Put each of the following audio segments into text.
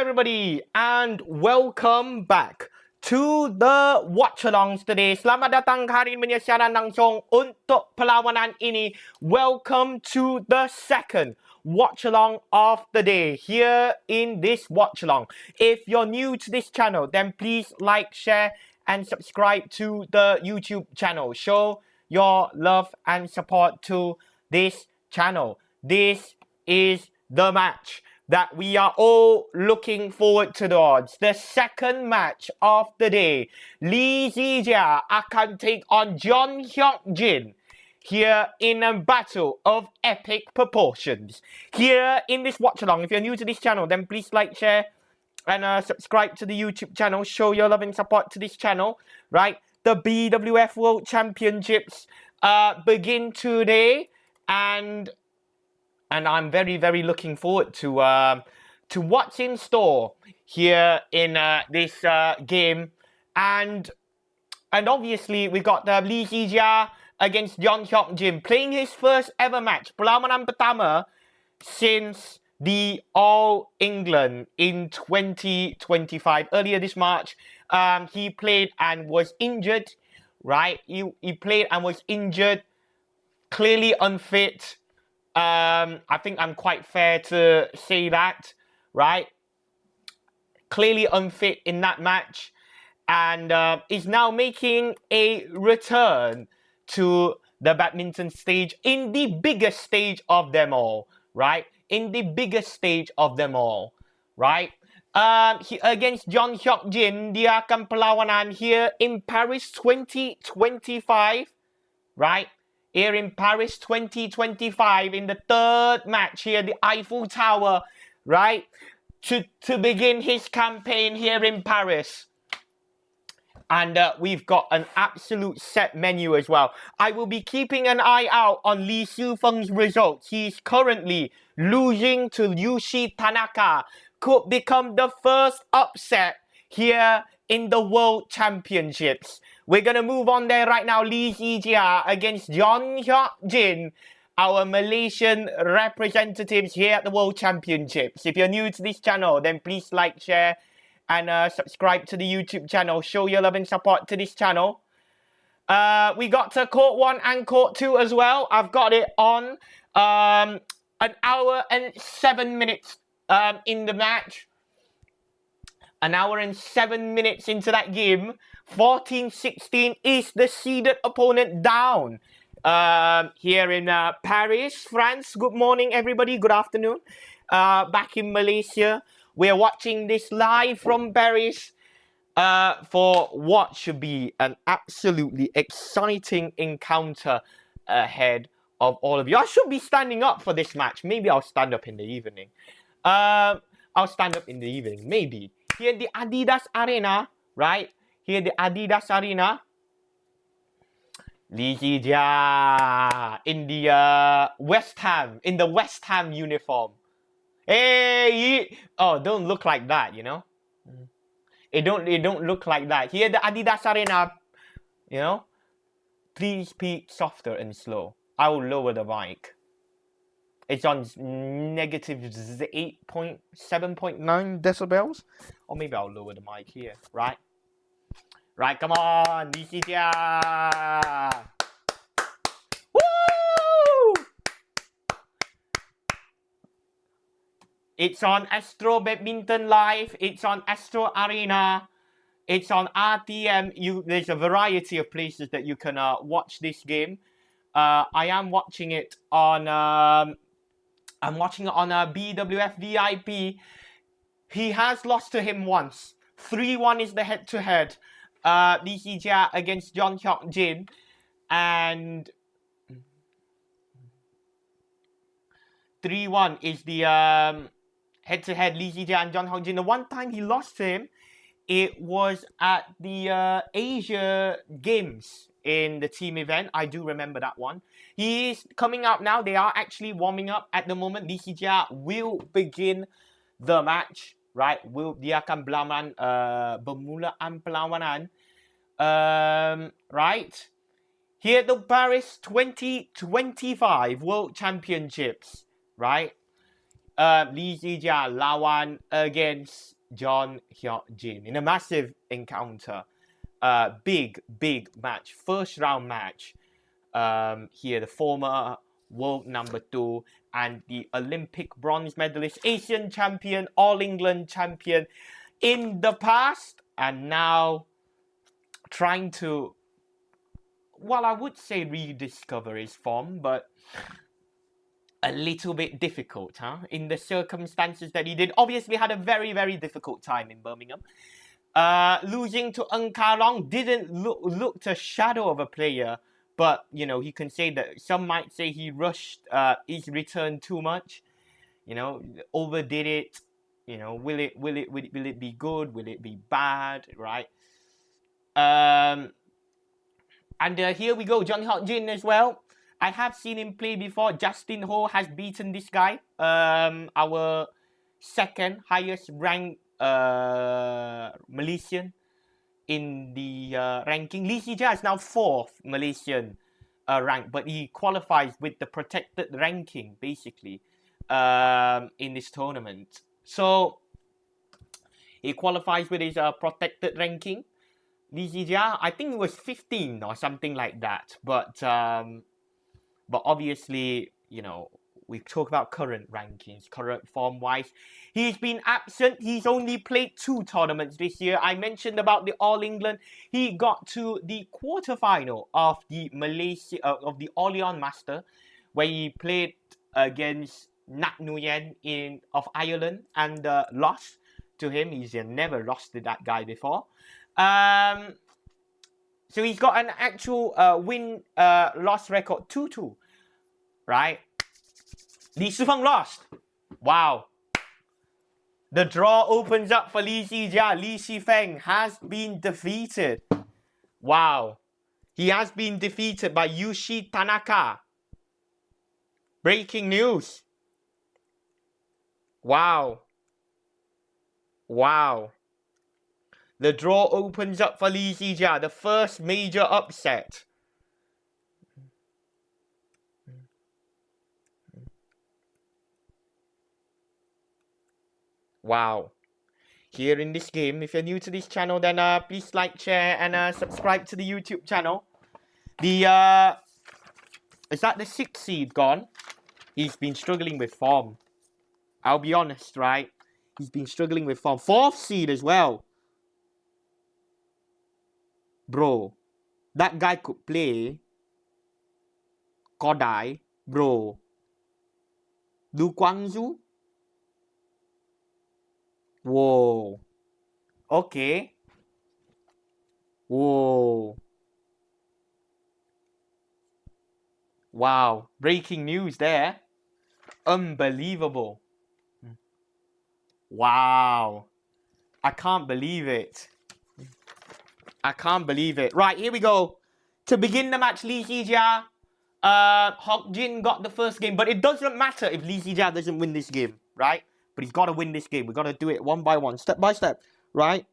everybody, and welcome back to the Watchalongs today. Selamat datang hari ini siaran langsung untuk perlawanan ini. Welcome to the second Watchalong of the day here in this Watchalong. If you're new to this channel, then please like, share, and subscribe to the YouTube channel. Show your love and support to this channel. This is the match that we are all looking forward towards. The second match of the day. Lee Zii Jia akan take on JEON HYEOK JIN here in a battle of epic proportions. Here in this watch-along, if you're new to this channel, then please like, share, and subscribe to the YouTube channel. Show your love and support to this channel, right? The BWF World Championships begin today, and I'm very looking forward to what's in store here in this game. And obviously we got Lee Zii Jia against JEON HYEOK JIN playing his first ever match, perlawanan pertama since the All England in 2025. Earlier this March, he played and was injured, right? He played and was injured, clearly unfit. I think I'm quite fair to say that, right? Clearly unfit in that match, and is now making a return to the badminton stage in the biggest stage of them all, right? In the biggest stage of them all, right? Against JEON HYEOK JIN, dia akan perlawanan here in Paris 2025, right? Here in Paris 2025, in the third match here, the Eiffel Tower, right? To begin his campaign here in Paris. And we've got an absolute set menu as well. I will be keeping an eye out on Lee Sufeng's results. He's currently losing to Yushi Tanaka. Could become the first upset here in the World Championships. We're going to move on there right now. Lee Zii Jia against JEON HYEOK JIN, our Malaysian representatives here at the World Championships. If you're new to this channel, then please like, share, and subscribe to the YouTube channel. Show your love and support to this channel. We got to Court 1 and Court 2 as well. I've got it on an hour and 7 minutes in the match. An hour and 7 minutes into that game. 14-16 is the seeded opponent down here in Paris, France. Good morning, everybody. Good afternoon. Back in Malaysia, we're watching this live from Paris for what should be an absolutely exciting encounter ahead of all of you. I should be standing up for this match. Maybe I'll stand up in the evening. I'll stand up in the evening, maybe. Here at the Adidas Arena, right? Here at the Adidas Arena, Lee Zii Jia in the West Ham uniform. Hey, oh, don't look like that, you know. It don't look like that. Here at the Adidas Arena, you know. Please speak softer and slow. I will lower the mic. It's on negative 7.9 decibels. Or maybe I'll lower the mic here, right? Right, come on, Lee Zii Jia. Woo! It's on Astro Badminton Live. It's on Astro Arena. It's on RTM. There's a variety of places that you can watch this game. I am watching it on BWF VIP. He has lost to him once. 3-1 is the head-to-head. Lee Zii Jia against JEON HYEOK JIN. And 3-1 is the head-to-head Lee Zii Jia and JEON HYEOK JIN. The one time he lost to him, it was at the Asia Games in the team event. I do remember that one. He is coming up now. They are actually warming up at the moment. Lee Zii Jia will begin the match, right? Dia akan bermulaan perlawanan, right? Here at the Paris 2025 World Championships, right? Lee Zii Jia lawan against JEON HYEOK Jin in a massive encounter. Big match, first round match. Here, the former world #2 and the Olympic bronze medalist, Asian champion, All England champion in the past, and now trying to, well, I would say rediscover his form, but a little bit difficult, huh? In the circumstances that he did. Obviously had a very difficult time in Birmingham. Losing to Watchalong didn't look a shadow of a player, but you know, he can say that some might say he rushed his return too much, you know, overdid it. You know, will it be good? Will it be bad? Right? And here we go, JEON HYEOK Jin as well. I have seen him play before. Justin Ho has beaten this guy. Our second highest ranked Malaysian in the ranking. Lee Zii Jia is now 4th Malaysian rank, but he qualifies with the protected ranking basically in this tournament. So he qualifies with his protected ranking. Lee Zii Jia, I think it was 15 or something like that, but obviously, you know, we talk about current rankings, current form-wise. He's been absent. He's only played 2 tournaments this year. I mentioned about the All England. He got to the quarterfinal of the Malaysia of the Orleans Master, where he played against Nat Nguyen of Ireland and lost to him. He's never lost to that guy before. So he's got an actual win-loss record 2-2, right? Lee Sufeng lost. Wow. The draw opens up for Lee Zii Jia. Lee Sifeng has been defeated. Wow. He has been defeated by Yushi Tanaka. Breaking news. Wow. Wow. The draw opens up for Lee Zii Jia, the first major upset. Wow. Here in this game, if you're new to this channel, then please like, share, and subscribe to the YouTube channel. The is that the 6th seed gone? He's been struggling with form. I'll be honest, right? He's been struggling with form. 4th seed as well. Bro, that guy could play Kodai, bro. Du Guangzhou. Whoa. Okay. Whoa. Wow. Breaking news there. Unbelievable. Wow. I can't believe it. I can't believe it. Right, here we go. To begin the match, Lee Zii Jia, Hyok Jin got the first game. But it doesn't matter if Lee Zii Jia doesn't win this game, right? But he's got to win this game. We've got to do it one by one, step by step, right?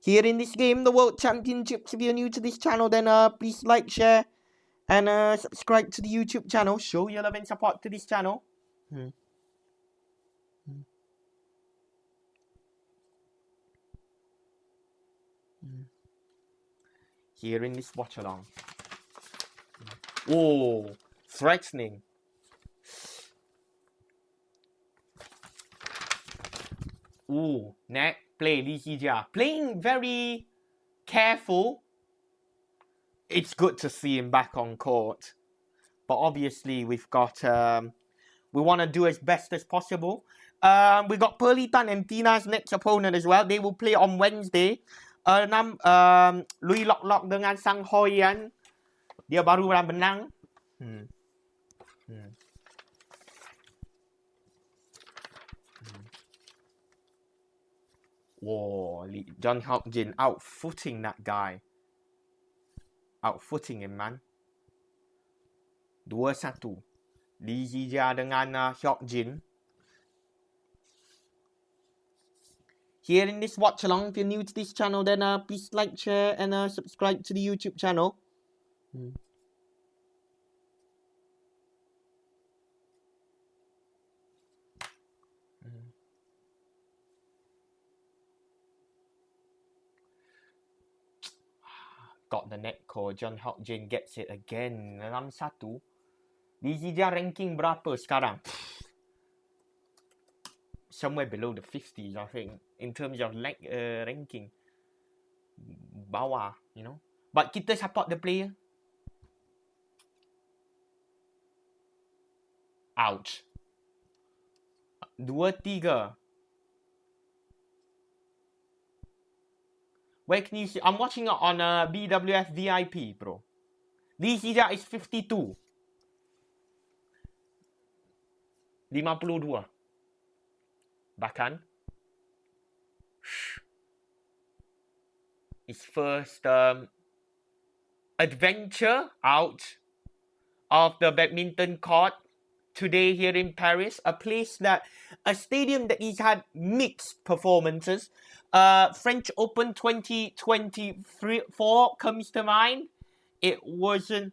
Here in this game, the World Championships. If you're new to this channel, then please like, share, and subscribe to the YouTube channel. Show your love and support to this channel. Here in this watch-along. Oh, threatening. Ooh, net play Lee Zii Jia. Playing very careful. It's good to see him back on court. But obviously we've got we want to do as best as possible. We got Pearly Tan and Tina's next opponent as well. They will play on Wednesday. Louis Lock dengan Sang Hoyan. Dia baru menang. Whoa, JEON HYEOK Jin outfooting that guy. Outfooting him, man. 2-1. Lee Zii Jia dengan Hyok Jin. Here in this watch along, if you're new to this channel, then please like, share, and subscribe to the YouTube channel. got the net call. JEON HYEOK JIN gets it again. 6-1. Lee Zii Jia ranking berapa sekarang? Somewhere below the 50s, I think, in terms of ranking. Bawah, you know. But kita support the player. Ouch. 2-3. Where can you see? I'm watching it on BWF VIP, bro. Lee Zii Jia is 52. 52. Bahkan his first adventure out of the badminton court today here in Paris, a stadium that he's had mixed performances. French Open 2024 comes to mind. It wasn't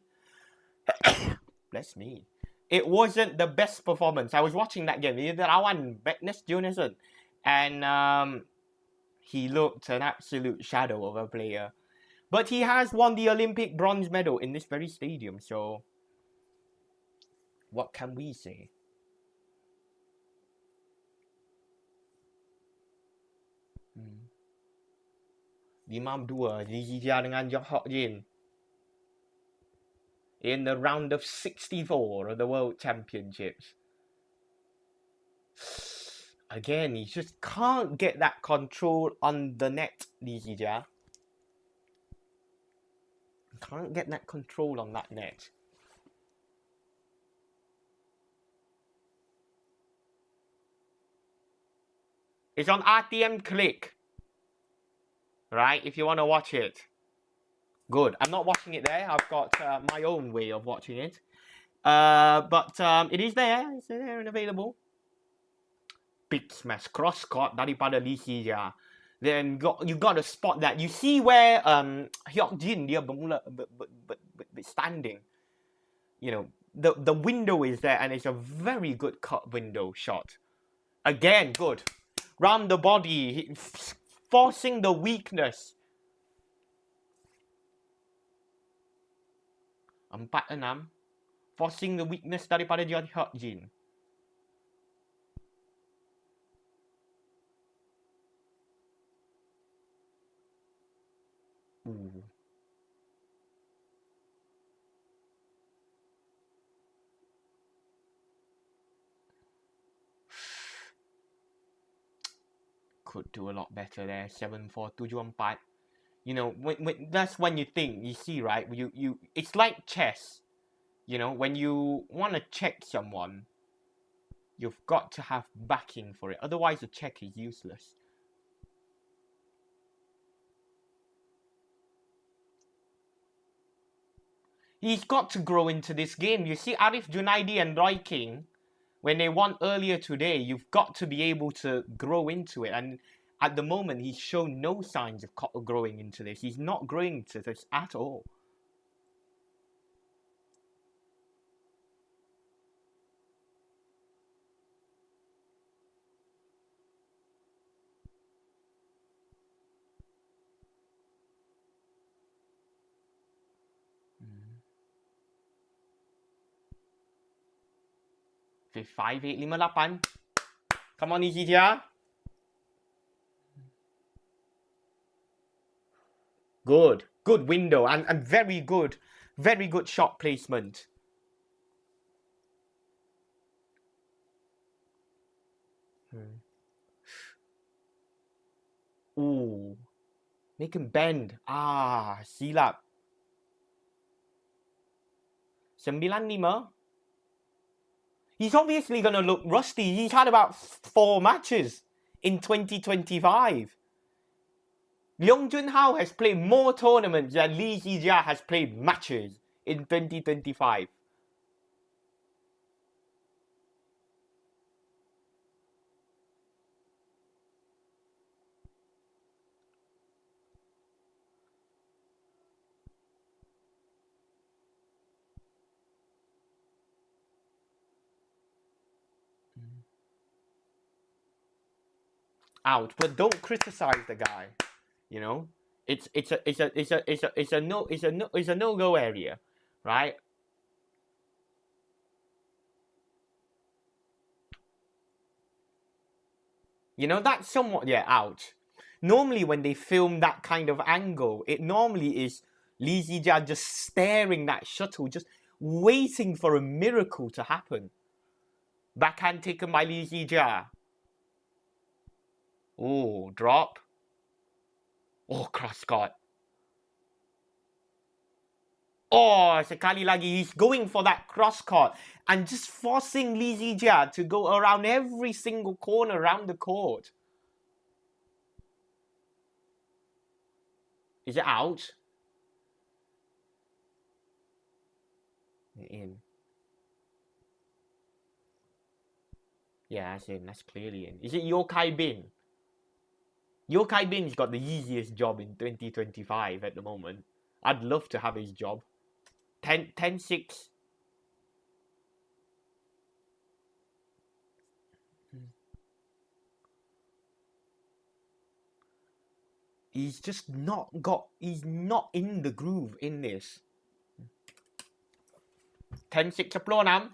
bless me. It wasn't the best performance. I was watching that game. Dia lawan Magnus Jonassen, and he looked an absolute shadow of a player. But he has won the Olympic bronze medal in this very stadium. So, what can we say? Imam 2, Lee Zii Jia dengan JEON HYEOK JIN in the round of 64 of the World Championships. Again, he just can't get that control on the net, Lee Zii Jia. Can't get that control on that net. It's on RTM Click. Right, if you want to watch it. Good. I'm not watching it there. I've got my own way of watching it. But it is there. It's there and available. Big smash cross court daripada Lee Zii Jia. Then you got to spot that. You see where Hyok Jin dia bermula standing. You know, the window is there, and it's a very good cut window shot. Again, good. Round the body, forcing the weakness. 4-6. Forcing the weakness daripada JEON HYEOK JIN. Ooh. Could do a lot better there. 7-4, 7-4. You know, that's when you think, you see, right? It's like chess. You know, when you want to check someone, you've got to have backing for it. Otherwise, the check is useless. He's got to grow into this game. You see, Arif Junaidi and Roy King, when they won earlier today, you've got to be able to grow into it. And at the moment, he's shown no signs of growing into this. He's not growing into this at all. Okay, 5-8, 5-8. Come on, Lee Zii Jia. Good. Good window and very good shot placement. Ooh. Make him bend. Silap. 9-5. He's obviously going to look rusty. He's had about 4 matches in 2025. Leong Junhao has played more tournaments than Lee Zii Jia has played matches in 2025. Out, but don't criticize the guy. You know, It's a no-go area, right? You know, that's somewhat, yeah, out. Normally when they film that kind of angle, it normally is Lee Zii Jia just staring that shuttle, just waiting for a miracle to happen. Backhand taken by Lee Zii Jia. Oh, drop. Oh, cross court. Oh, sekali lagi, he's going for that cross court and just forcing Lee Zii Jia to go around every single corner around the court. Is it out? In. Yeah, that's in. That's clearly in. Is it Yokai Bin? Yokai Bin's got the easiest job in 2025 at the moment. I'd love to have his job. 10-6. He's just not got, he's not in the groove in this. 10-6 10 năm.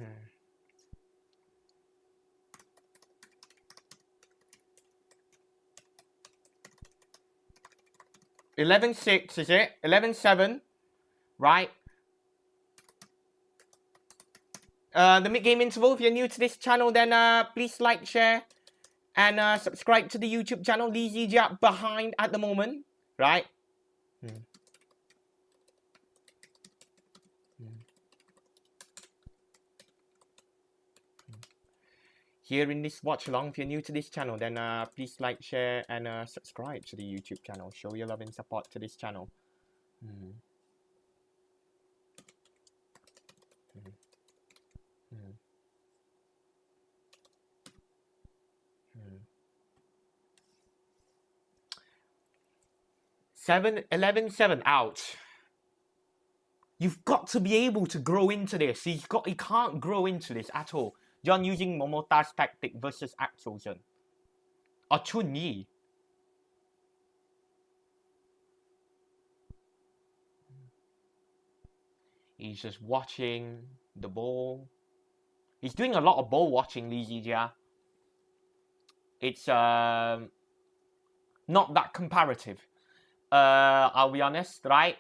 Hmm. 11-6, is it? 11-7, right? The mid-game interval. If you're new to this channel, then please like, share, and subscribe to the YouTube channel. Lee Zii Jia behind at the moment, right? Here in this watch along, if you're new to this channel, then please like, share, and subscribe to the YouTube channel. Show your love and support to this channel. 11-7 out. You've got to be able to grow into this. He can't grow into this at all. John using Momota's tactic versus Axelsen. Or Chun Yi. He's just watching the ball. He's doing a lot of ball watching, Lee Zii Jia. It's not that comparative. I'll be honest, right?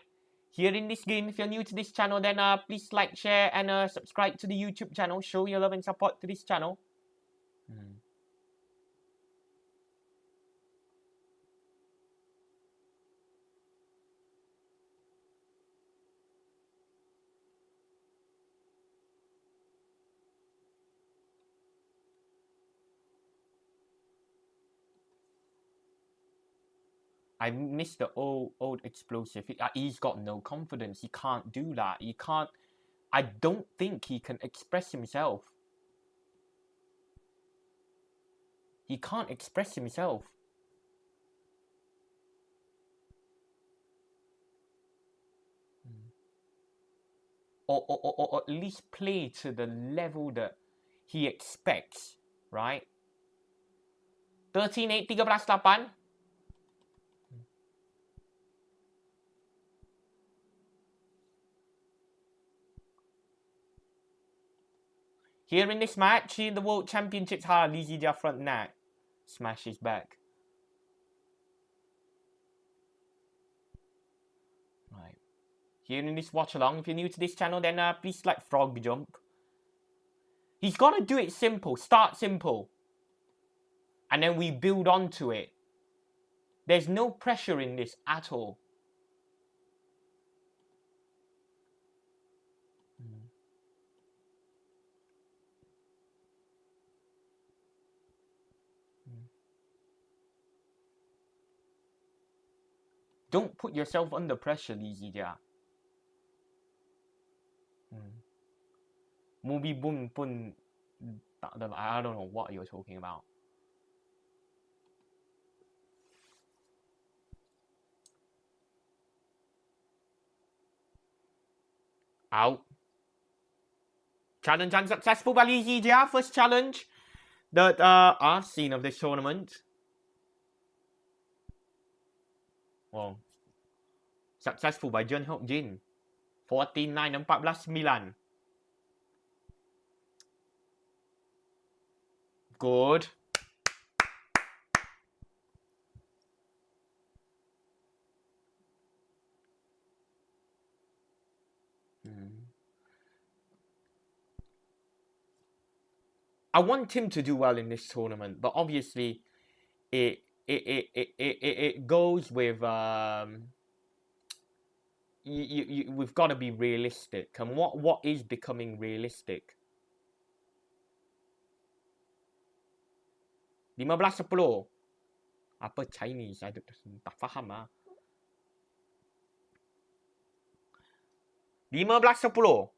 Here in this game, if you're new to this channel, then please like, share, and subscribe to the YouTube channel. Show your love and support to this channel. I miss the old explosive. He's got no confidence. He can't do that. He can't. I don't think he can express himself. He can't express himself. Or at least play to the level that he expects, right? 13-8, 13-8. Here in this match, in the World Championships, Lee Zii Jia front net smashes back. Right. Here in this watch along, if you're new to this channel, then please like frog jump. He's got to do it simple. Start simple. And then we build onto it. There's no pressure in this at all. Don't put yourself under pressure, Lee Zii Jia. Movie boom pun. I don't know what you're talking about. Out. Challenge unsuccessful by Lee Zii Jia. First challenge that I've seen of this tournament. Well, successful by JEON HYEOK JIN. 14-9, 14-9. Good. I want him to do well in this tournament, but obviously it goes with we've got to be realistic. And what is becoming realistic? 15-10. Apa Chinese? I tak faham ah. 15-10.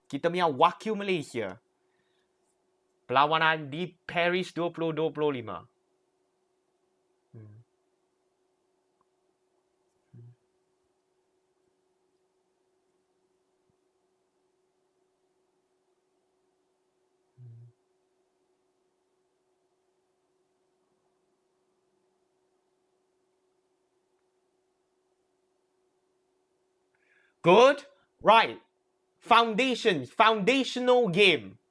Kita punya wakil Malaysia. Perlawanan di Paris 2025. Good. Right. Foundations. Foundational game.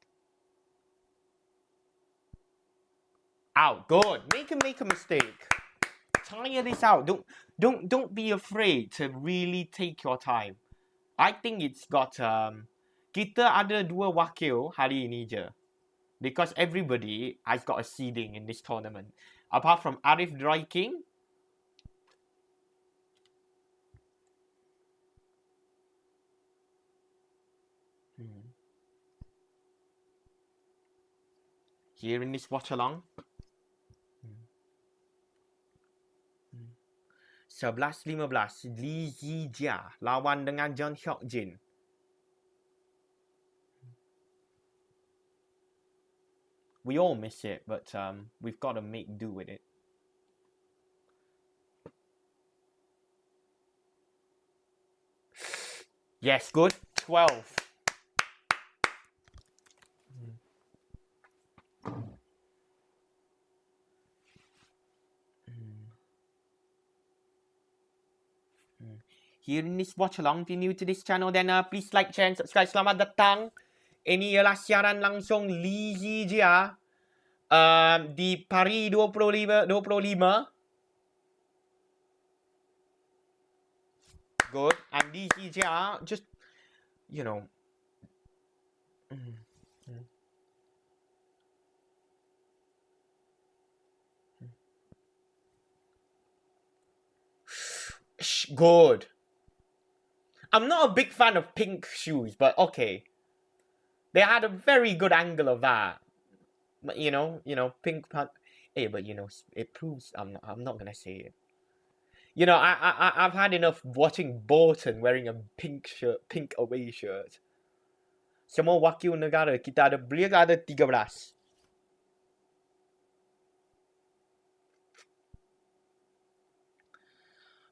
Out. Good. Make a mistake. Tire this out. Don't be afraid to really take your time. I think it's got kita ada 2 wakil hari ini je. Because everybody has got a seeding in this tournament. Apart from Arif Dry King. Here in this watch along. 11-15. Lee Zii Jia lawan dengan JEON HYEOK JIN. We all miss it, but we've got to make do with it. Yes, good. 12. Here in this watch along, if you're new to this channel, then please like, share, and subscribe. Selamat datang. Ini ialah siaran langsung Lee Zii Jia di Paris 25. Good. And Lee Zii Jia, just, you know. Good. I'm not a big fan of pink shoes, but okay. They had a very good angle of that. But you know, pink pant. Hey, but you know, it proves I'm not gonna say it. You know, I've had enough watching Bolton wearing a pink shirt, pink away shirt. Semua wakil negara kita ada, beliau ada 13.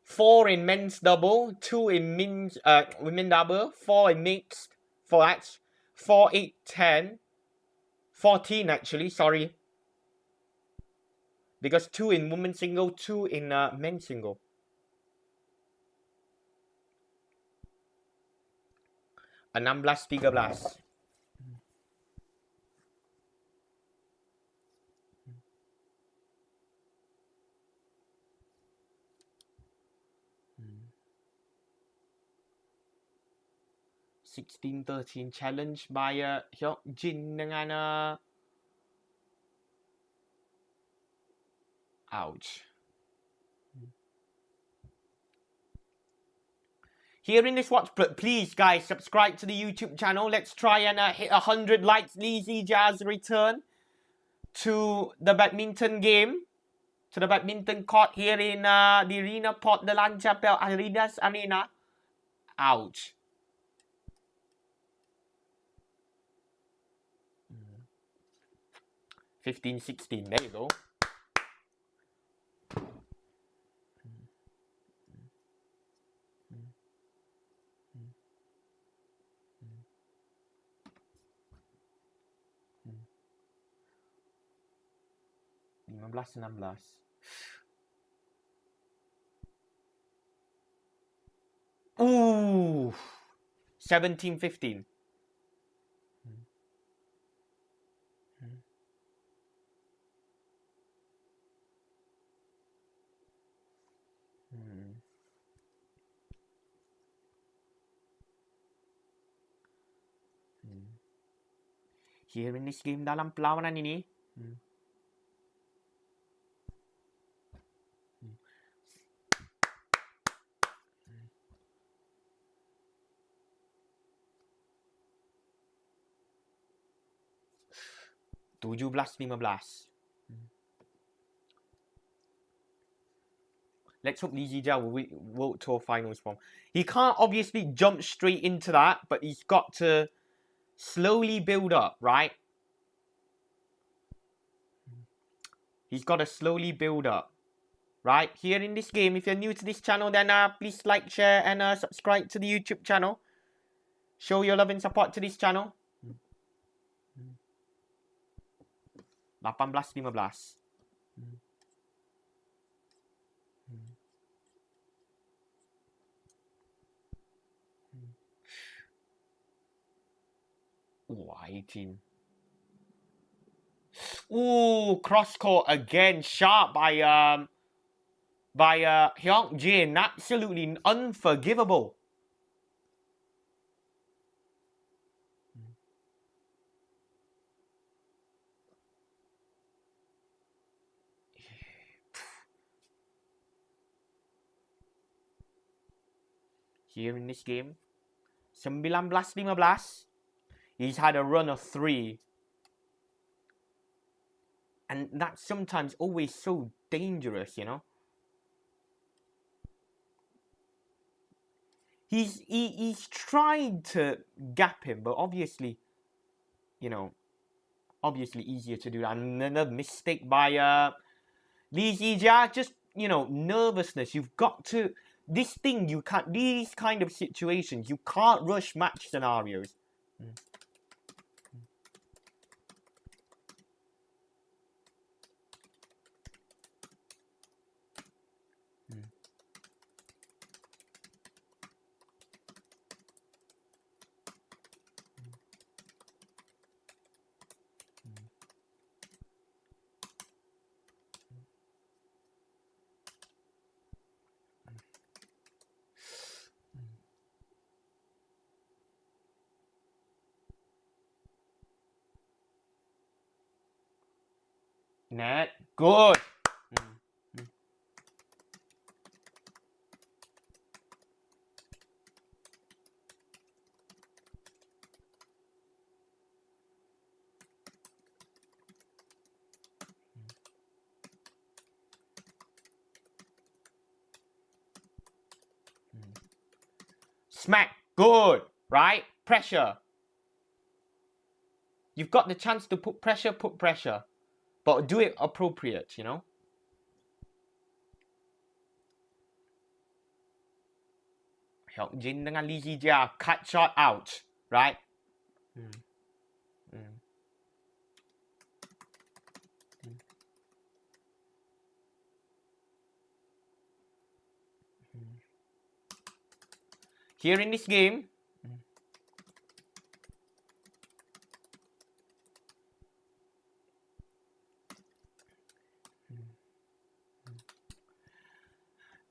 Four in men's double, 2 in women double, 4 in mixed, 4, 8, 10, 14 actually, sorry. Because 2 in women's single, 2 in men's single. A 16-13. 16-13 challenge by Hyok Jin dengan ouch. Here in this watch, please guys subscribe to the YouTube channel. Let's try and hit 100 likes. Lee Zii Jia's return to the badminton game, to the badminton court here in the Arena Port de Lanchapelle Arenas Arena. Ouch. Mm. 15-16. There you go. Belas 16. Ooh, 17-15. Here in this game dalam perlawanan ini. 17-15. Let's hope Lee Zii Jia will World Tour Finals form. He can't obviously jump straight into that, but he's got to slowly build up, right? He's got to slowly build up, right? Here in this game, if you're new to this channel, then please like, share, and subscribe to the YouTube channel. Show your love and support to this channel. 18-15. Ooh, 18. Ooh, cross court again, sharp by Hyok Jin. Absolutely unforgivable. Here in this game, 19-15. He's had a run of 3. And that's sometimes always so dangerous, you know. He's tried to gap him, but obviously, you know, obviously easier to do that. And another mistake by Lee Zii Jia, just, you know, nervousness. You've got to, this thing, you can't, these kind of situations, you can't rush match scenarios. Net, good. Smack, good, right? Pressure. You've got the chance to put pressure. But do it appropriate, you know? Hyok Jin dengan Lee Zii Jia, cut shot out, right? Here in this game,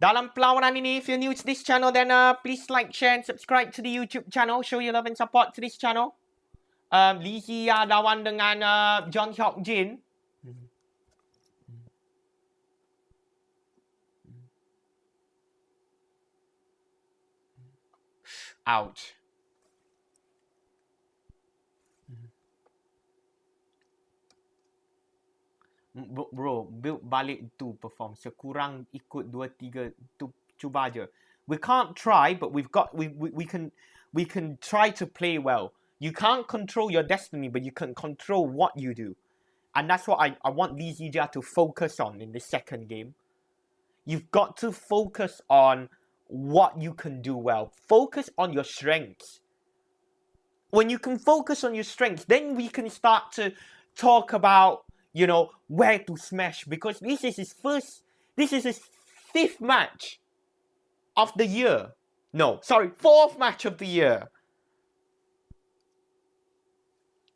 Dalam perlawanan ini, if you're new to this channel, then please like, share, and subscribe to the YouTube channel. Show your love and support to this channel. Lee Zii Jia lawan dengan JEON HYEOK JIN. Ouch. Bro, build balik to perform. Sekurang ikut 2-3 tu cuba aja. We can't try, but we can try to play well. You can't control your destiny, but you can control what you do. And that's what I want Lee Zii Jia to focus on in the second game. You've got to focus on what you can do well. Focus on your strengths. When you can focus on your strengths, then we can start to talk about, you know, where to smash. Because this is his 5th match of the year. No, sorry, 4th match of the year.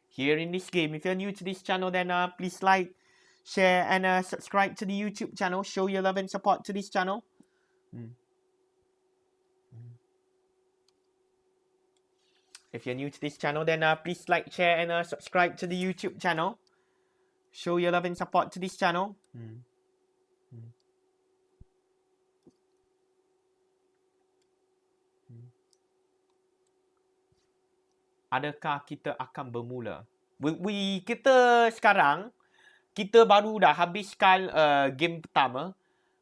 Here in this game, if you're new to this channel, then please like, share, and subscribe to the YouTube channel. Show your love and support to this channel. If you're new to this channel, then please like, share, and subscribe to the YouTube channel. Show your love and support to this channel. Adakah kita akan bermula? Kita sekarang, kita baru dah habiskan game pertama.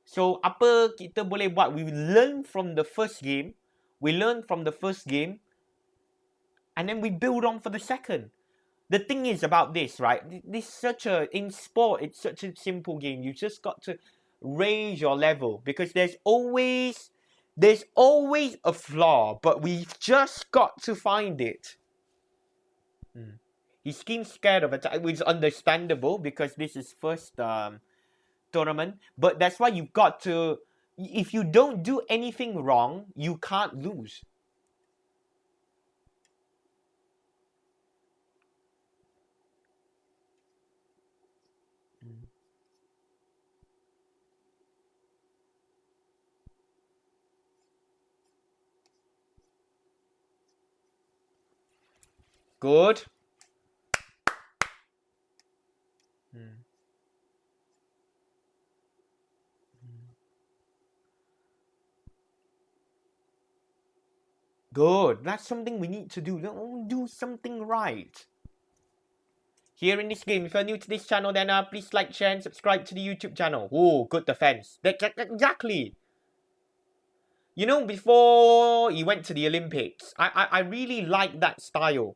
So, apa kita boleh buat? We learn from the first game. And then we build on for the second. The thing is about this, right? In sport, it's such a simple game. You just got to raise your level. Because there's always a flaw. But we've just got to find it. He seems scared of attack, which is understandable because this is first tournament. But that's why you've got to, if you don't do anything wrong, you can't lose. Good. Good. That's something we need to do. Do something right. Here in this game, if you're new to this channel, then please like, share, and subscribe to the YouTube channel. Oh, good defense. Exactly. You know, before he went to the Olympics, I really like that style.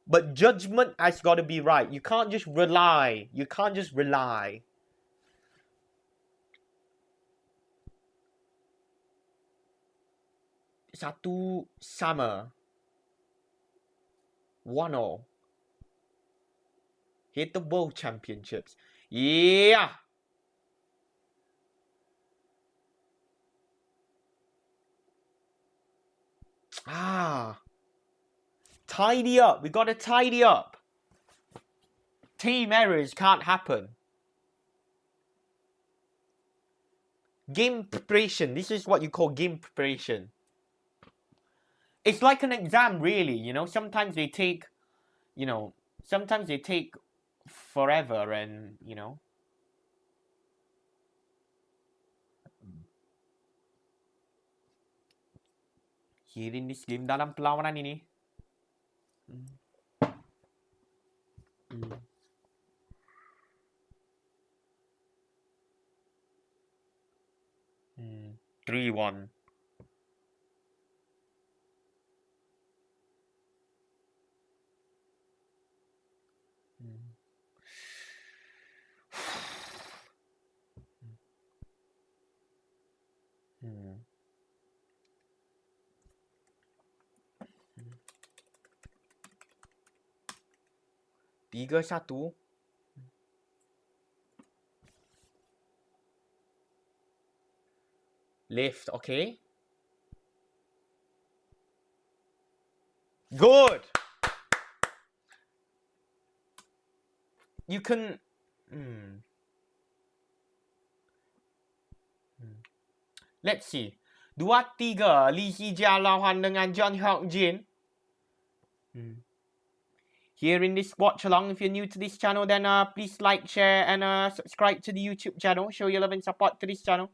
But judgment has got to be right. You can't just rely. Satu sama. 1-0. Hit the World Championships. Yeah. Tidy up. We got to tidy up. Team errors can't happen. Game preparation. This is what you call game preparation. It's like an exam, really. You know, sometimes they take forever, and you know. Here in this game, dalam perlawanan ini. 3-1. Tiga satu. Lift, okay. Good. You can... Let's see. 2-3 Lee Zii Jia lawan dengan JEON HYEOK JIN. Here in this watch along, if you're new to this channel, then please like, share, and subscribe to the YouTube channel. Show your love and support to this channel.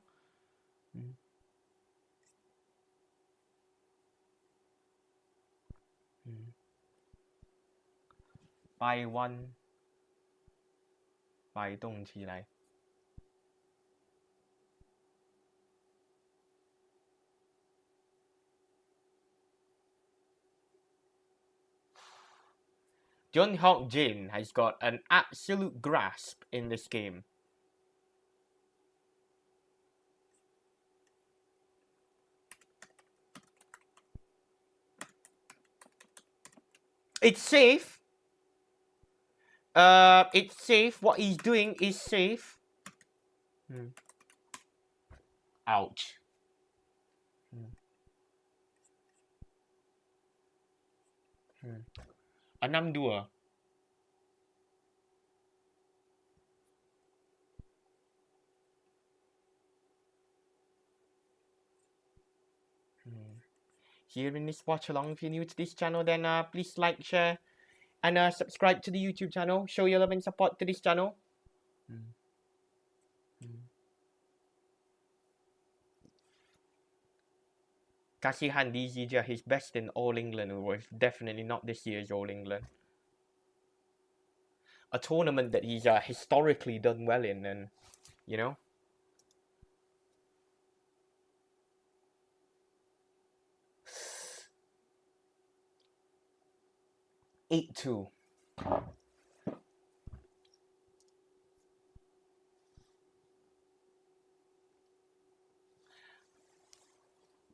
By one, by 动起来. JEON HYEOK JIN has got an absolute grasp in this game. It's safe. It's safe. What he's doing is safe. Ouch. 6-2. Here in this watch along, if you're new to this channel, then please like, share, and subscribe to the YouTube channel. Show your love and support to this channel. Kasihan Lee Zii Jia, his best in All England, was definitely not this year's All England. A tournament that he's historically done well in, and you know. 8-2.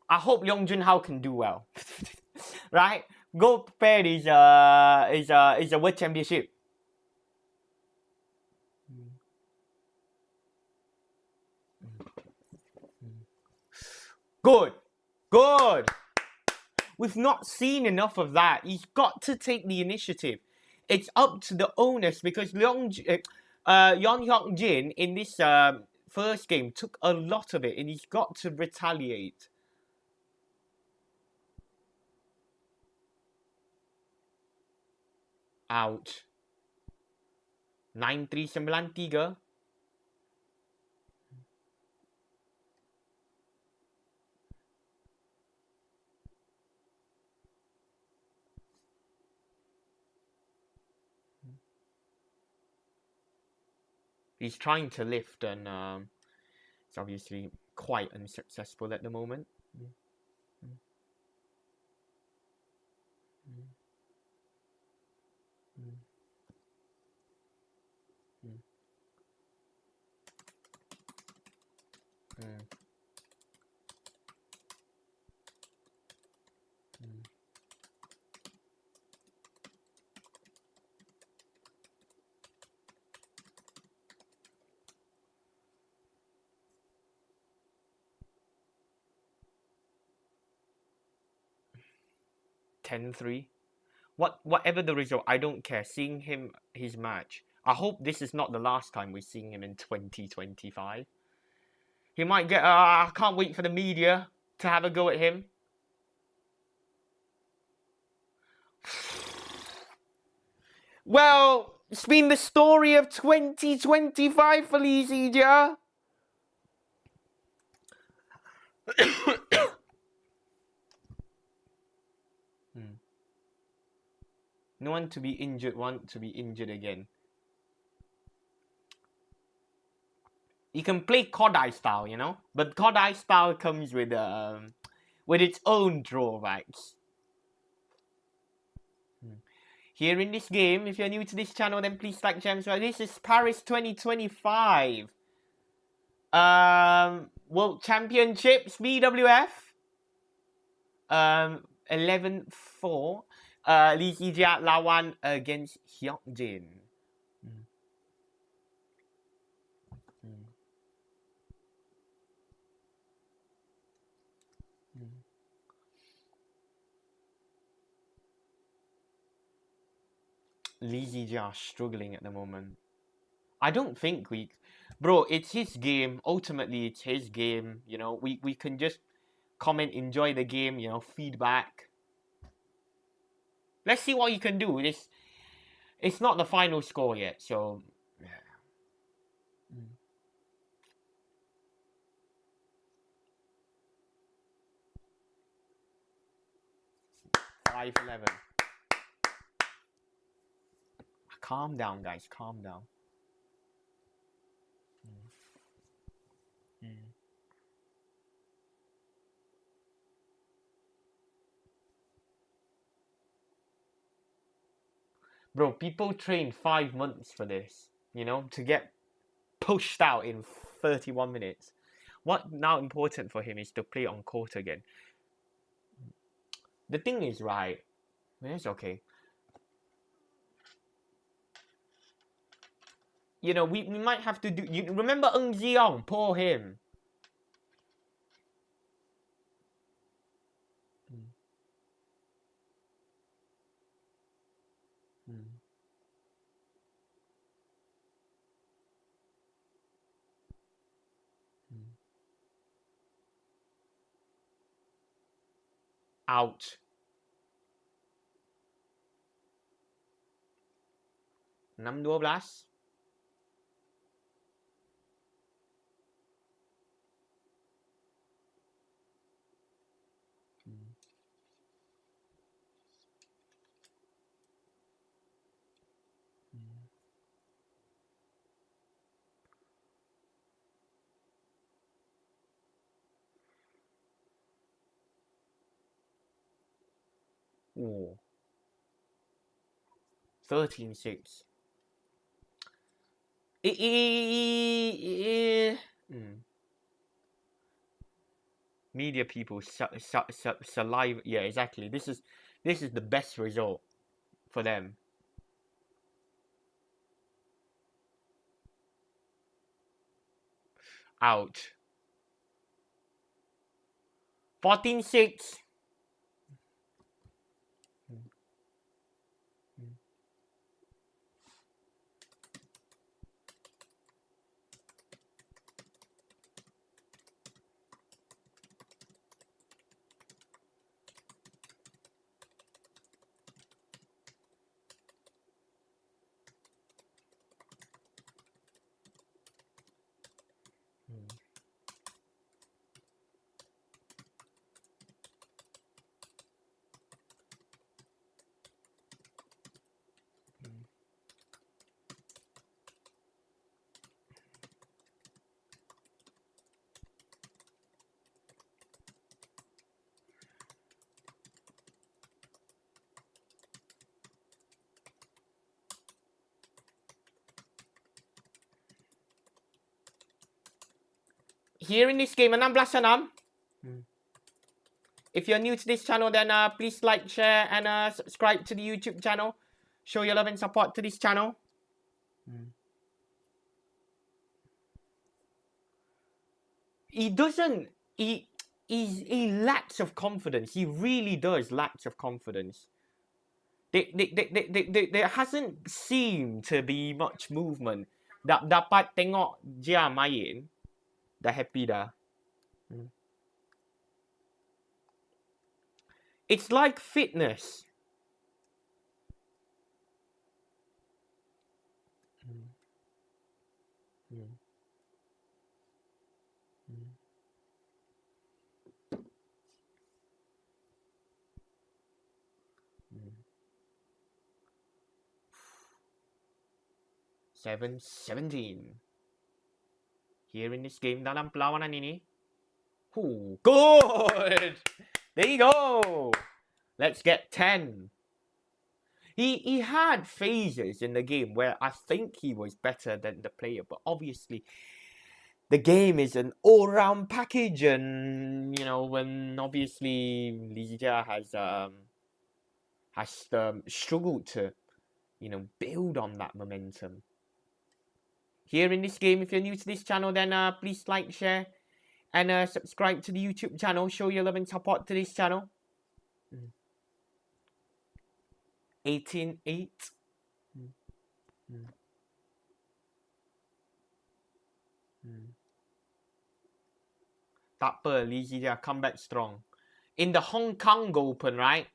I hope Yeon Junhao can do well. Right? Go prepared is a World Championship. Good. Good. We've not seen enough of that. He's got to take the initiative. It's up to the owners, because JEON HYEOK Jin in this first game took a lot of it, and he's got to retaliate. Out. 9-3, 9-3. He's trying to lift, and it's obviously quite unsuccessful at the moment. Whatever the result, I don't care. Seeing his match, I hope this is not the last time we're seeing him in 2025. He might get. I can't wait for the media to have a go at him. Well, it's been the story of 2025 for Lee Zii Jia. No one to be injured, want to be injured again. You can play Kodai style, you know, but Kodai style comes with its own drawbacks. Here in this game, if you're new to this channel, then please like, share, and subscribe. This is Paris 2025 World Championships BWF 11-4. Lee Zii Jia lawan against Hyok Jin. Lee Zii Jia struggling at the moment. I don't think Bro, it's his game. Ultimately, it's his game. You know, we can just comment, enjoy the game, you know, feedback. Let's see what he can do. It's not the final score yet, so yeah. 5-11. Calm down, guys. Calm down. Bro, people train 5 months for this, you know, to get pushed out in 31 minutes. What now important for him is to play on court again. The thing is, right, it's okay. You know, we might have to do. You remember Ng Jiong? Poor him. Out. 6-12. Oh. 13-6. Media people saliva. Yeah, exactly. This is the best result for them. Out. 14-6. Here in this game, 16-6. If you're new to this channel, then please like, share, and subscribe to the YouTube channel. Show your love and support to this channel. He doesn't. He lacks of confidence. He really does lacks of confidence. There hasn't seemed to be much movement. Dapat tengok Jia main, dah happy dah. It's like fitness. Seven 17. Here in this game, dalam perlawanan ini. Good! There you go! Let's get 10. He had phases in the game where I think he was better than the player, but obviously the game is an all-round package, and you know, when obviously Lee Zii Jia has struggled to, you know, build on that momentum. Here in this game, if you're new to this channel, then please like, share, and subscribe to the YouTube channel. Show your love and support to this channel. 18-8. Tak apa, Lee Zii Jia come back strong. In the Hong Kong Open, right?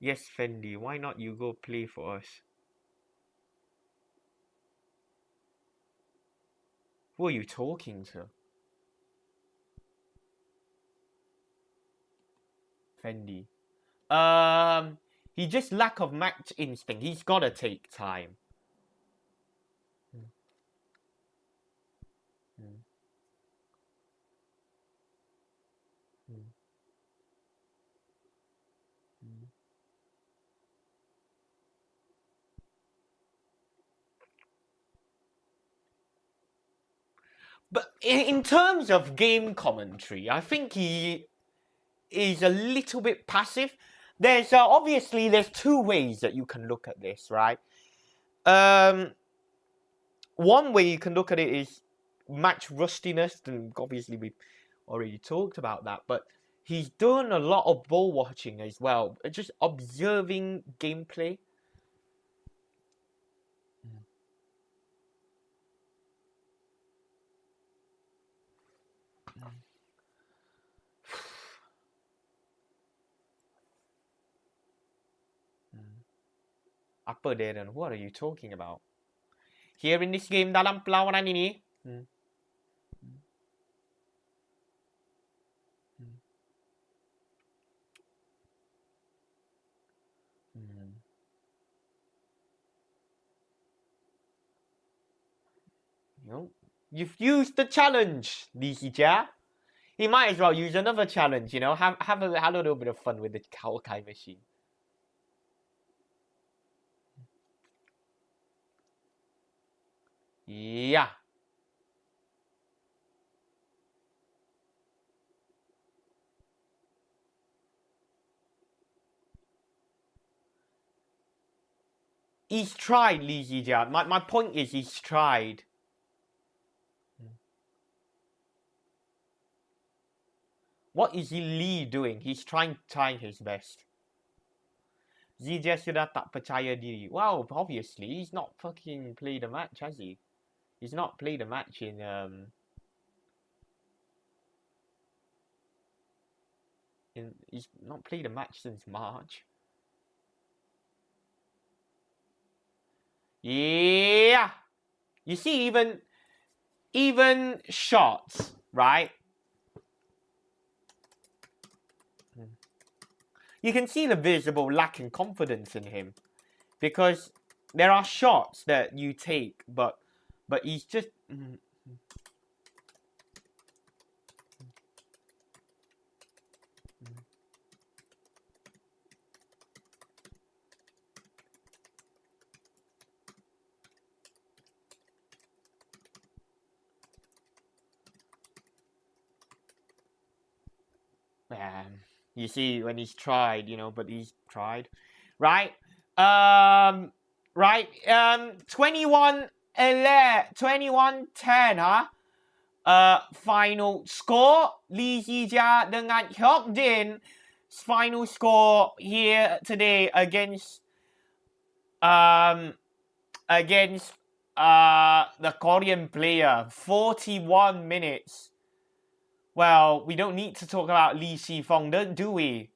Yes, Fendi, why not you go play for us? Who are you talking to? Fendi. He just lack of match instinct. He's gotta take time. But in terms of game commentary, I think he is a little bit passive. There's obviously there's two ways that you can look at this, right? One way you can look at it is match rustiness, and obviously we already talked about that. But he's done a lot of ball watching as well, just observing gameplay. Apa Darren, what are you talking about? Here in this game, dalam perlawanan ini, you've used the challenge, Lee Zii Jia. He might as well use another challenge, you know, have a little bit of fun with the Kawakai machine. Yeah. He's tried, Lee Zii Jia. My point is he's tried. What is Lee doing? He's trying his best. Zii Jia sudah tak percaya diri. Well, obviously, he's not fucking played a match, has he? He's not played a match in he's not played a match since March. Yeah. You see, even shots, right? You can see the visible lack in confidence in him, because there are shots that you take, but he's just you see when he's tried, you know, but he's tried, right? 21-10, huh? Final score, Lee Zii Jia dengan Hyok Jin. Final score here today against the Korean player, 41 minutes. Well, we don't need to talk about Lee Si-fong, do we?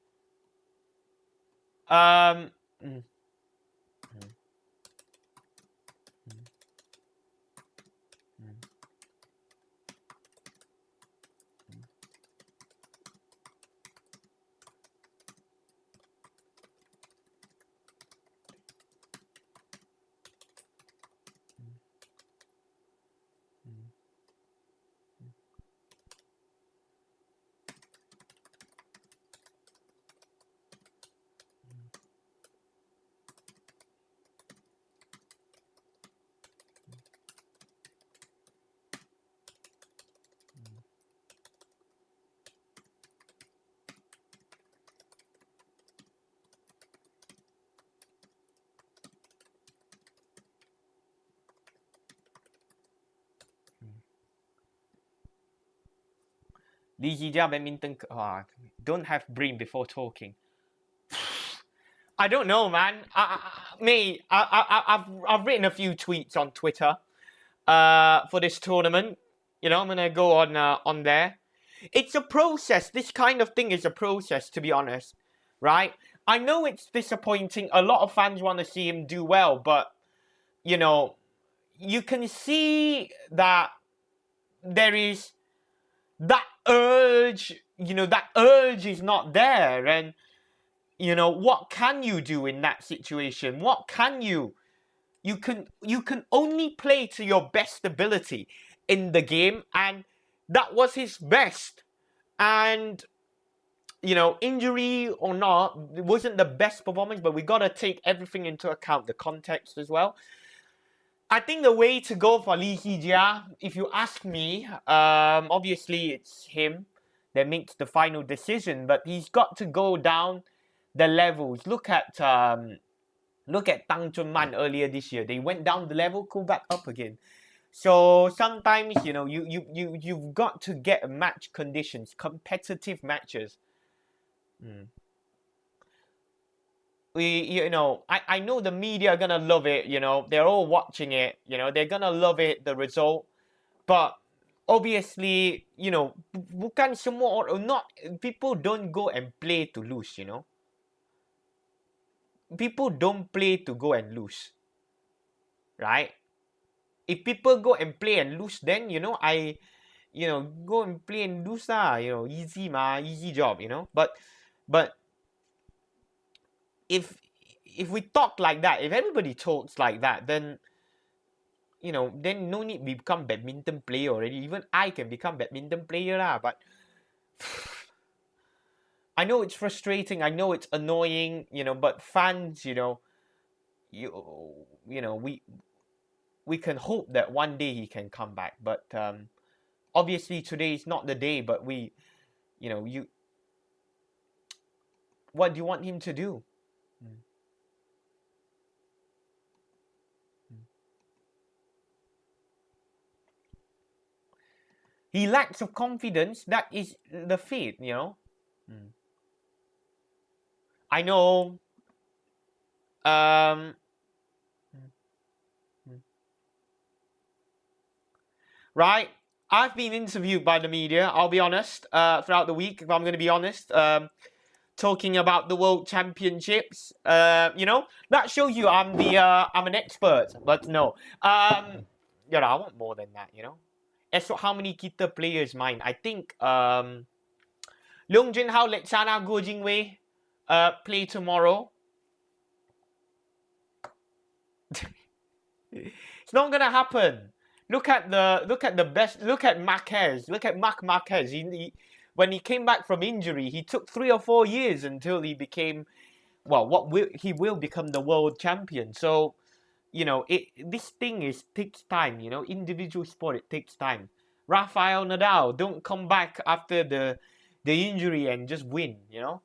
Lee Zii Jia badminton. Don't have brain before talking. I don't know, man. I've written a few tweets on Twitter for this tournament. You know, I'm gonna go on there. It's a process. This kind of thing is a process, to be honest, right? I know it's disappointing. A lot of fans want to see him do well, but you know, you can see that there is that urge. You know, that urge is not there, and you know, what can you do in that situation? What can you? You can only play to your best ability in the game, and that was his best. And you know, injury or not, it wasn't the best performance, but we gotta take everything into account, the context as well. I think the way to go for Lee Zii Jia, if you ask me, obviously it's him that makes the final decision, but he's got to go down the levels. Look at Tang Chunman earlier this year. They went down the level, go back up again. So sometimes, you know, you've got to get match conditions, competitive matches. You know, I know the media are gonna love it, you know, they're all watching it, you know, they're gonna love it, the result. But obviously, you know, bukan semua or not, people don't go and play to lose, you know. People don't play to go and lose, right? If people go and play and lose, then you know, go and play and lose lah, you know, easy job, you know. But if we talk like that, if everybody talks like that, then you know, then no need become badminton player already. Even I can become badminton player lah. But I know it's frustrating. I know it's annoying. You know, but fans, you know, we can hope that one day he can come back. But obviously today is not the day. But what do you want him to do? He lacks of confidence. That is the fate, you know. I know. Right. I've been interviewed by the media, I'll be honest, throughout the week, if I'm going to be honest, talking about the World Championships. You know, that shows you I'm an expert, but no. You know, I want more than that, you know. As for how many kita players mind, I think Leong Jin Hao, Letsana, Go Jingwei play tomorrow. It's not gonna happen. Look at the best. Look at Marquez. Look at Marc Marquez. When he came back from injury, he took 3 or 4 years until he became, well, he will become the world champion. So, you know, this thing takes time. You know, individual sport, it takes time. Rafael Nadal, don't come back after the injury and just win. You know.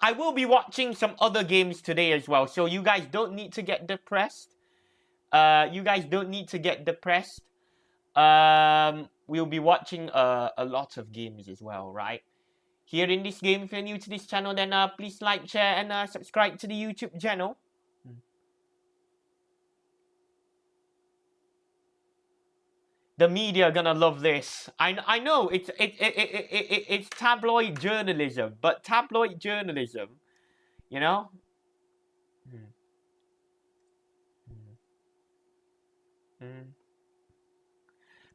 I will be watching some other games today as well, so you guys don't need to get depressed. We'll be watching a lot of games as well, right? Here in this game, if you're new to this channel, then please like, share, and subscribe to the YouTube channel. The media are gonna love this. I know it's tabloid journalism, but tabloid journalism, you know.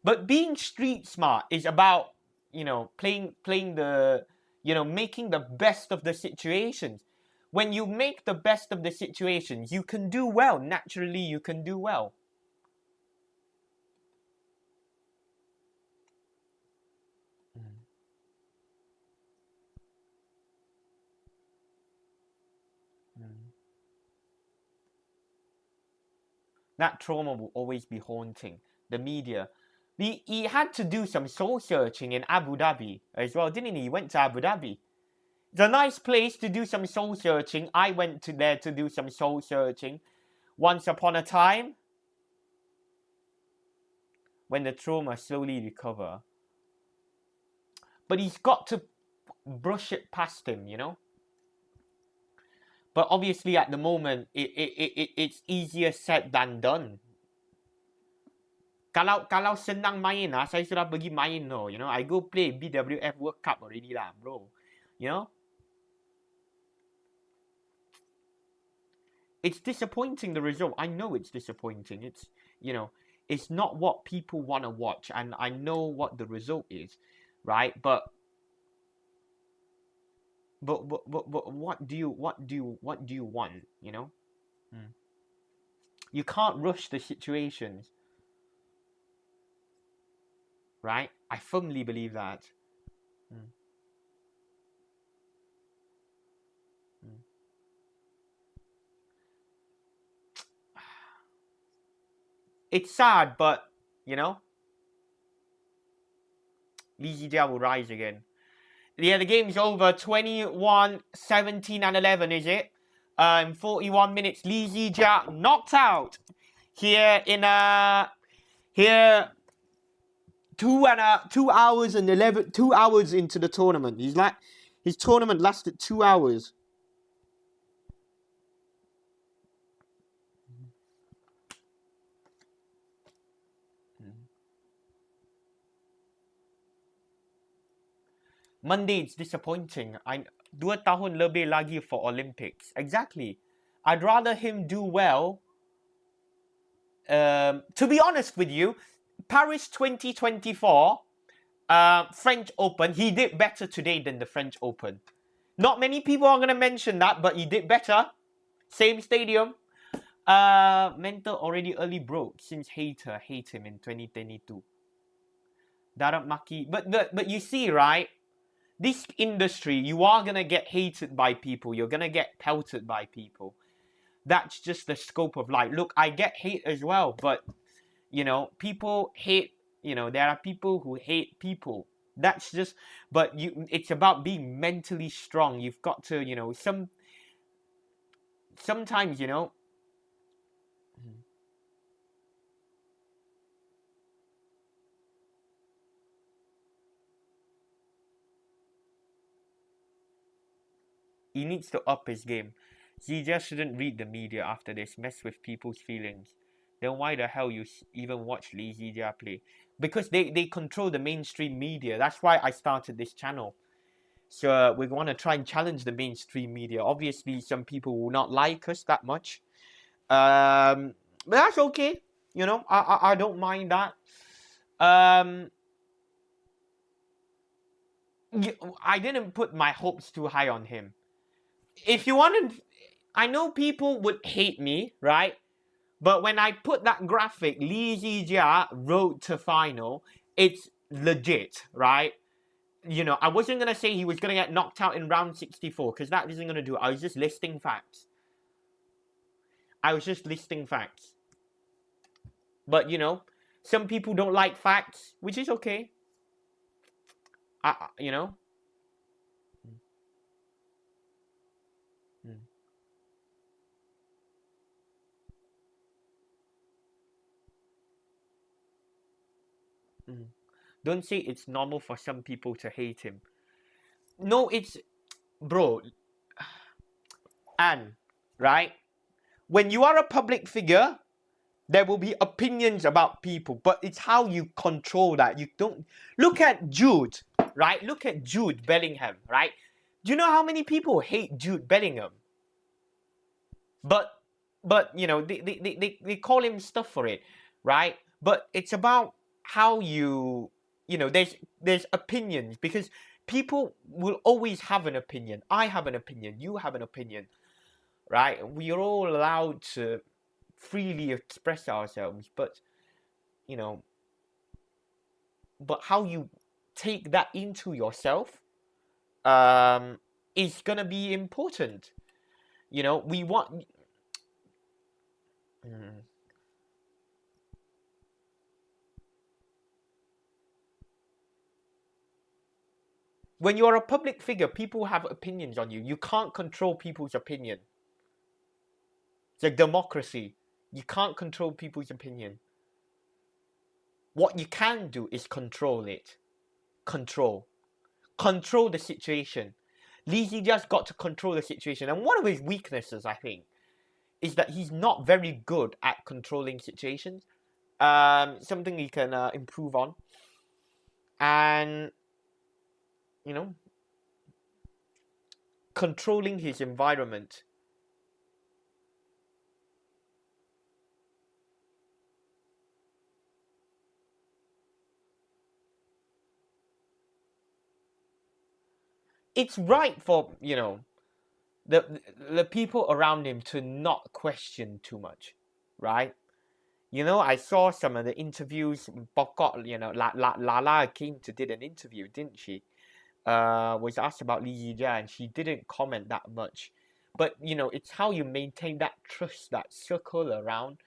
But being street smart is about, you know, playing the, you know, making the best of the situations. When you make the best of the situations, you can do well. Naturally, you can do well. That trauma will always be haunting the media. He had to do some soul searching in Abu Dhabi as well, didn't he? He went to Abu Dhabi. It's a nice place to do some soul searching. I went to there to do some soul searching once upon a time. When the trauma slowly recover. but he's got to brush it past him, you know. But obviously at the moment it's easier said than done. Kalau senang main lah, saya sudah pergi main no, you know. I go play BWF World Cup already lah, bro. You know? It's disappointing, the result. I know it's disappointing. It's, you know, it's not what people want to watch, and I know what the result is, right? But what do you want, you know? You can't rush the situations, right? I firmly believe that. It's sad, but, you know, Lee Zii Jia will rise again. Yeah, the game's over. 21, 17, and 11, is it? In 41 minutes, Lee Zii Jia knocked out here in 2 hours and 11, 2 hours into the tournament. His tournament lasted 2 hours. Monday, it's disappointing. 2 tahun lebih lagi for Olympics. Exactly. I'd rather him do well. To be honest with you, Paris 2024, French Open, he did better today than the French Open. Not many people are going to mention that, but he did better. Same stadium. Mental already early broke since hate him in 2022. Darab Maki. But you see, right? This industry, you are going to get hated by people. You're going to get pelted by people. That's just the scope of life. Look, I get hate as well, but, you know, people hate, you know, there are people who hate people. That's just, but it's about being mentally strong. You've got to, you know, sometimes, you know, he needs to up his game. He just shouldn't read the media after this, mess with people's feelings. Then why the hell you even watch Lee Zii Jia play? Because they control the mainstream media. That's why I started this channel. So we want to try and challenge the mainstream media. Obviously, some people will not like us that much. But that's okay. You know, I don't mind that. I didn't put my hopes too high on him. If you wanted, I know people would hate me, right? But when I put that graphic, Lee Zii Jia road to final, it's legit, right? You know, I wasn't going to say he was going to get knocked out in round 64, because that isn't going to do it. I was just listing facts. But, you know, some people don't like facts, which is okay. You know? Don't say it's normal for some people to hate him. No, it's... Bro. And, right? When you are a public figure, there will be opinions about people. But it's how you control that. You don't... Look at Jude, right? Look at Jude Bellingham, right? Do you know how many people hate Jude Bellingham? But you know, they call him stuff for it, right? But it's about how you know, there's opinions, because people will always have an opinion. I have an opinion, you have an opinion, right? We are all allowed to freely express ourselves, but, you know, but how you take that into yourself is gonna be important. You know, we want... When you're a public figure, people have opinions on you. You can't control people's opinion. It's a democracy. You can't control people's opinion. What you can do is control it. Control. control the situation. Lee Zii Jia's got to control the situation. And one of his weaknesses, I think, is that he's not very good at controlling situations. Something he can improve on. And, you know, controlling his environment. It's right for, you know, the people around him to not question too much, right? You know, I saw some of the interviews. Pokok, you know, Lala came to did an interview, didn't she? Was asked about Lee Zii Jia, and she didn't comment that much. But you know, it's how you maintain that trust, that circle around.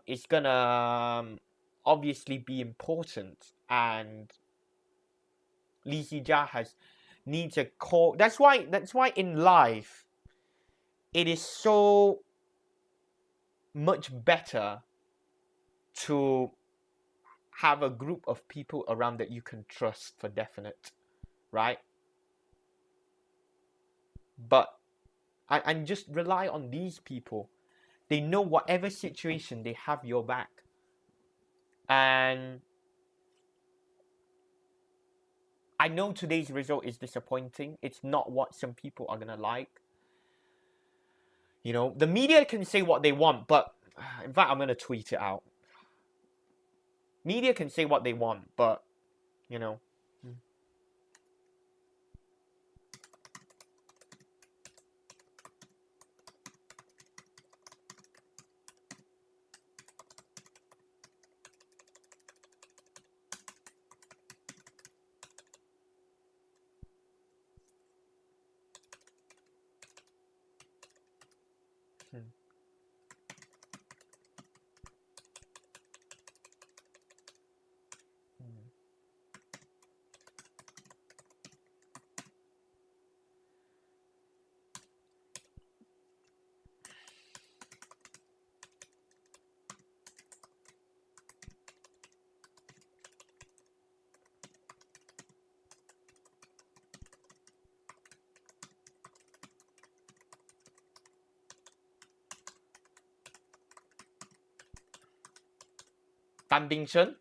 It's gonna obviously be important, and Lee Zii Jia needs a core. That's why in life, it is so much better to have a group of people around that you can trust for definite, right? But and just rely on these people. They know whatever situation, they have your back. And I know today's result is disappointing. It's not what some people are gonna like. You know, the media can say what they want, but in fact, I'm gonna tweet it out. Media can say what they want, but you know. Tan Bing Chen.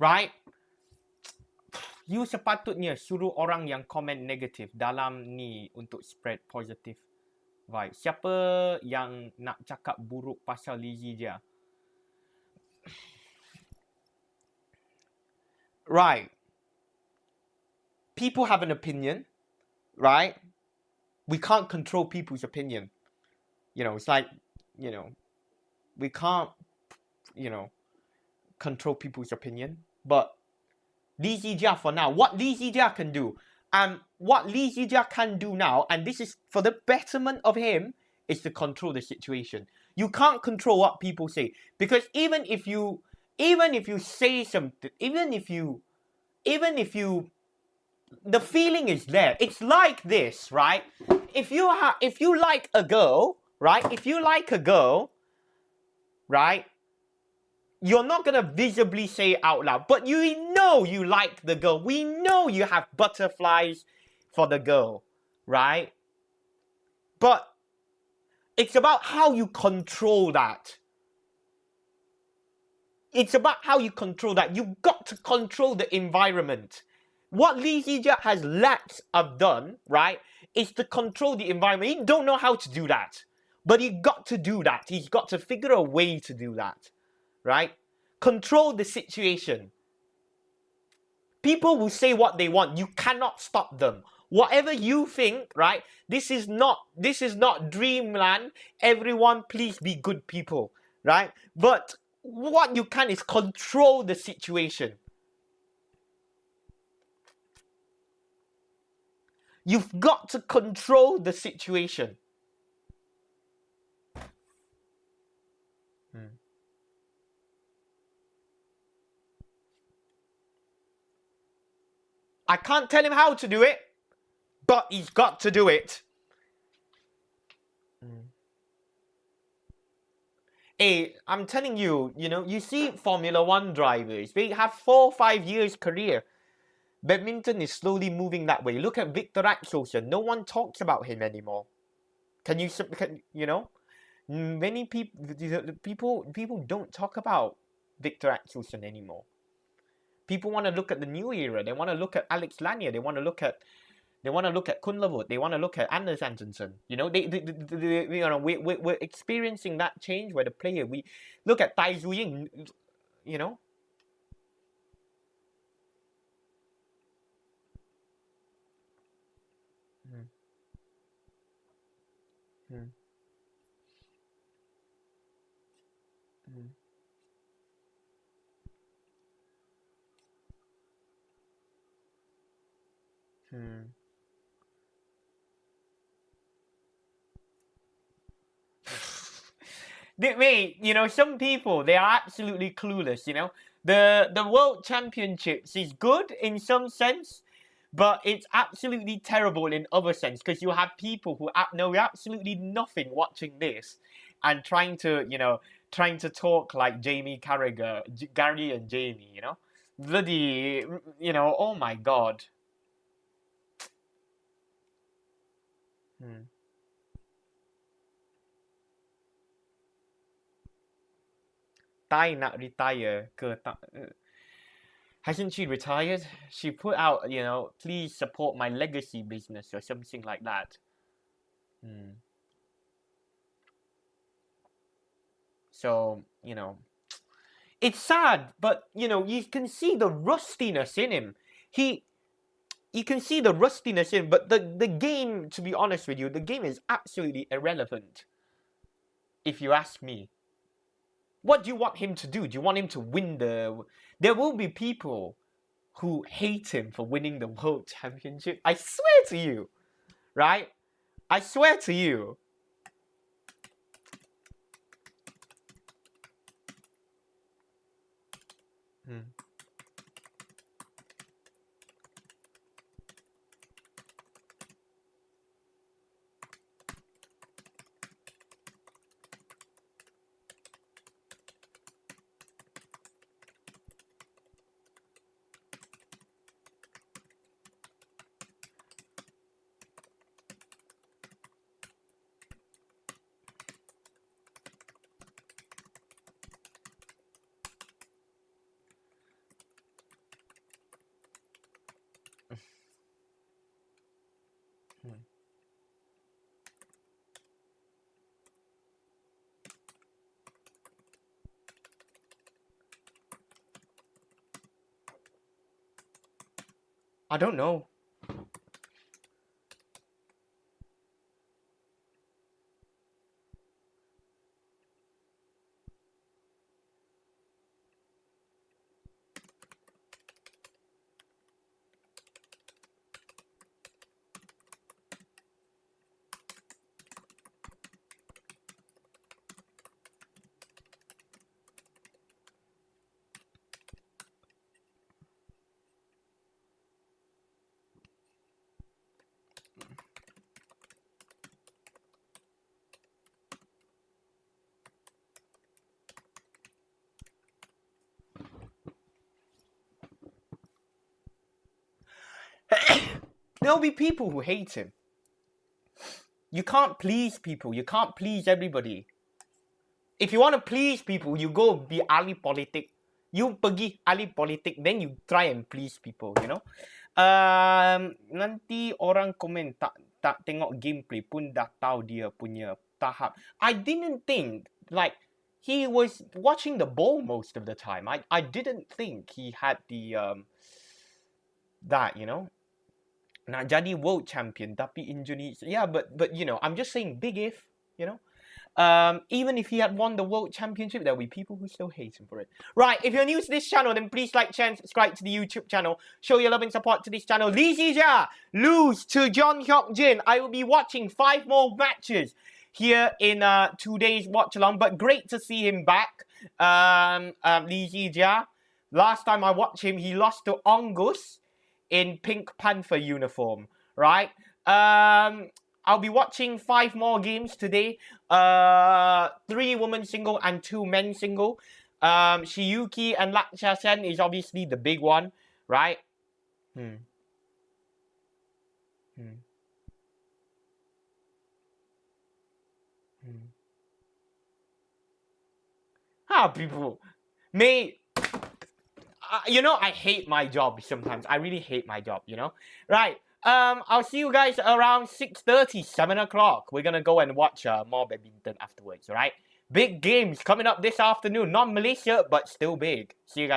Right? You sepatutnya suruh orang yang komen negatif dalam ni untuk spread positive vibe. Siapa yang nak cakap buruk pasal Lee Zii Jia? Right. People have an opinion, right? We can't control people's opinion. You know, it's like, you know, we can't, you know, control people's opinion. But Lee Zii Jia for now, what Lee Zii Jia can do, and what Lee Zii Jia can do now, and this is for the betterment of him, is to control the situation. You can't control what people say, because even if you say something, even if you, the feeling is there. It's like this, right? If you like a girl, right? If you like a girl, right? You're not gonna visibly say it out loud, but you know you like the girl. We know you have butterflies for the girl, right? But it's about how you control that. It's about how you control that. You've got to control the environment. What Lee Zii Jia has lacked of done, right, is to control the environment. He don't know how to do that. But he got to do that. He's got to figure a way to do that, right? Control the situation. People will say what they want. You cannot stop them. Whatever you think, right? This is not dreamland. Everyone, please be good people, right? But what you can is control the situation. You've got to control the situation. I can't tell him how to do it, but he's got to do it. Hey, I'm telling you, you see Formula One drivers, they have 4 or 5 years career. Badminton is slowly moving that way. Look at Victor Axelsen. No one talks about him anymore. Many people don't talk about Victor Axelsen anymore. People want to look at the new era. They want to look at Alex Lanier. They want to look at Kun Lavut. They want to look at Anders Antonsen. We're experiencing that change where the player, we look at Tai Zhu Ying, some people, they are absolutely clueless, The World Championships is good in some sense, but it's absolutely terrible in other sense, because you have people who know absolutely nothing watching this and trying to talk like Jamie Carragher, Gary and Jamie, Bloody, oh my god. Tai nak retire ke tak? Hasn't she retired? She put out, please support my legacy business or something like that. So, it's sad, but, you can see the rustiness in him. You can see the rustiness in him, but the game, to be honest with you, the game is absolutely irrelevant, if you ask me. What do you want him to do? Do you want him to win There will be people who hate him for winning the World Championship. I swear to you, right? I swear to you. I don't know. There'll be people who hate him. You can't please people. You can't please everybody. If you want to please people, you go be ahli politik. You pergi ahli politik, then you try and please people, Nanti orang komen tak tengok gameplay pun dah tahu dia punya tahap. I didn't think like he was watching the ball most of the time. I didn't think he had the that, you know. Nak jadi world champion tapi Indonesia. Yeah, but you know, I'm just saying big if, you know. Even if he had won the world championship, there'll be people who still hate him for it. Right, if you're new to this channel, then please like, share, and subscribe to the YouTube channel. Show your love and support to this channel. Lee Zii Jia lose to JEON HYEOK JIN. I will be watching 5 more matches here in 2 days Watchalong, but great to see him back. Lee Zii Jia. Last time I watched him, he lost to Angus in Pink Panther uniform, right? I'll be watching 5 more games today. 3 women single and 2 men single. Shiyuki and Lakcha Sen is obviously the big one, right? How people may... you know, I hate my job sometimes. I really hate my job, you know? Right. I'll see you guys around 6:30, 7 o'clock. We're gonna go and watch more badminton afterwards, alright? Big games coming up this afternoon. Not Malaysia, but still big. See you guys.